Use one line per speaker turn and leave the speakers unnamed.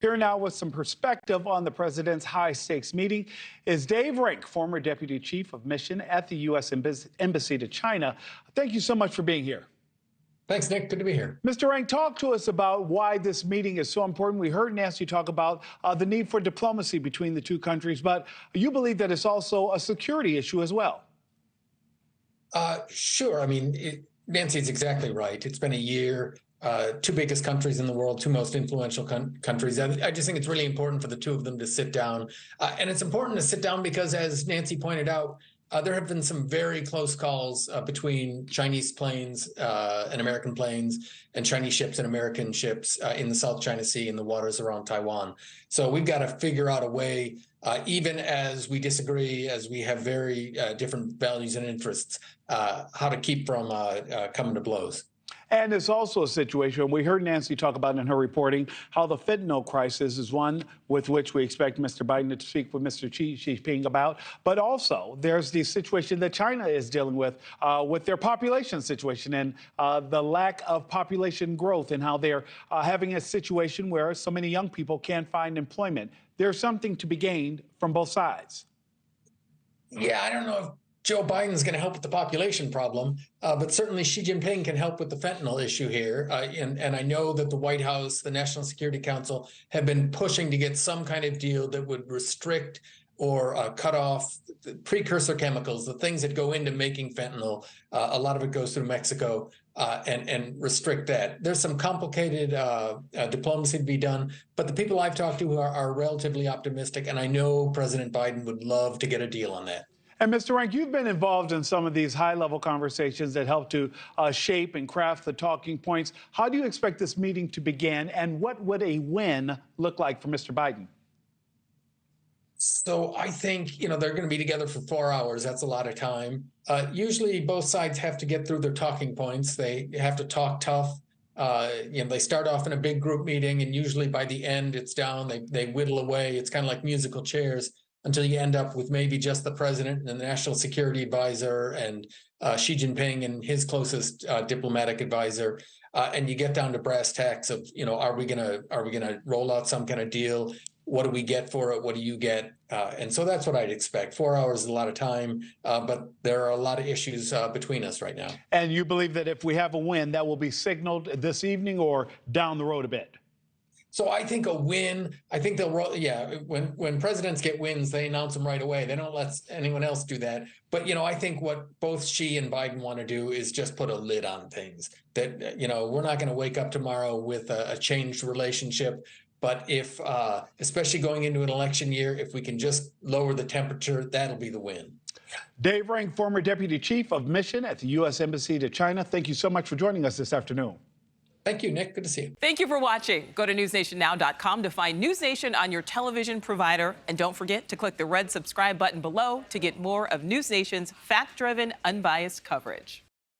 Here now with some perspective on the president's high-stakes meeting is Dave Rink, former deputy chief of mission at the U.S. Embassy to China. Thank you so much for being here.
Thanks, Nick. Good to be here.
Mr. Rink, talk to us about why this meeting is so important. We heard Nancy talk about the need for diplomacy between the two countries, but you believe that it's also a security issue as well.
Sure. I mean, Nancy's exactly right. It's been a year. Two biggest countries in the world, two most influential countries. I just think it's really important for the two of them to sit down. And it's important to sit down because, as Nancy pointed out, there have been some very close calls between Chinese planes and American planes and Chinese ships and American ships in the South China Sea and the waters around Taiwan. So we've got to figure out a way, even as we disagree, as we have very different values and interests, how to keep from coming to blows.
And it's also a situation, we heard Nancy talk about in her reporting, how the fentanyl crisis is one with which we expect Mr. Biden to speak with Mr. Xi Jinping about. But also, there's the situation that China is dealing with their population situation and the lack of population growth and how they're having a situation where so many young people can't find employment. There's something to be gained from both sides.
Yeah, I don't know if Joe Biden's going to help with the population problem, but certainly Xi Jinping can help with the fentanyl issue here. And I know that the White House, the National Security Council, have been pushing to get some kind of deal that would restrict or cut off the precursor chemicals, the things that go into making fentanyl. A lot of it goes through Mexico, and restrict that. There's some complicated diplomacy to be done, but the people I've talked to are relatively optimistic, and I know President Biden would love to get a deal on that.
And Mr. Rank, you've been involved in some of these high-level conversations that help to shape and craft the talking points. How do you expect this meeting to begin, and what would a win look like for Mr. Biden?
So I think, they're going to be together for 4 hours. That's a lot of time. Usually both sides have to get through their talking points. They have to talk tough. They start off in a big group meeting, and usually by the end it's down. They whittle away. It's kind of like musical chairs, until you end up with maybe just the president and the national security advisor and Xi Jinping and his closest diplomatic advisor, and you get down to brass tacks of, are we gonna roll out some kind of deal? What do we get for it? What do you get? And so that's what I'd expect. 4 hours is a lot of time, but there are a lot of issues between us right now.
And you believe that if we have a win, that will be signaled this evening or down the road a bit?
So I think a win, I think they'll, when presidents get wins, they announce them right away. They don't let anyone else do that. But, I think what both Xi and Biden want to do is just put a lid on things. That, we're not going to wake up tomorrow with a changed relationship. But if, especially going into an election year, if we can just lower the temperature, that'll be the win.
Dave Rink, former deputy chief of mission at the U.S. Embassy to China. Thank you so much for joining us this afternoon.
Thank you, Nick. Good to see you.
Thank you for watching. Go to newsnationnow.com to find News Nation on your television provider. And don't forget to click the red subscribe button below to get more of News Nation's fact-driven, unbiased coverage.